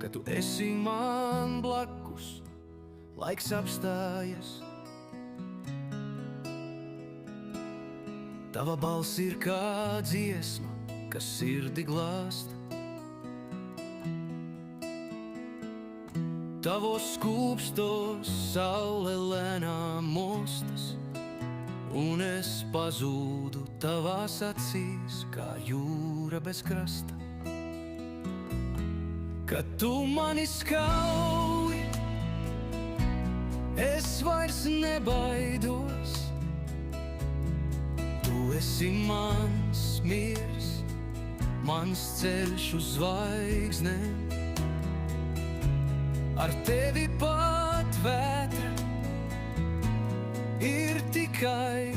ka tu esi man blakus, laiks apstājies. Tava balss ir kā dziesma, kas sirdi glāsta. Tavos skūpstos saule lēnām mostas, un es pazūdu tavās acīs, kā jūra bez krasta. Kad tu mani skauj, es vairs nebaidos. Tu esi mans miers, mans ceļš uz zvaigznēm. Ar tevi pat vētra ir tikai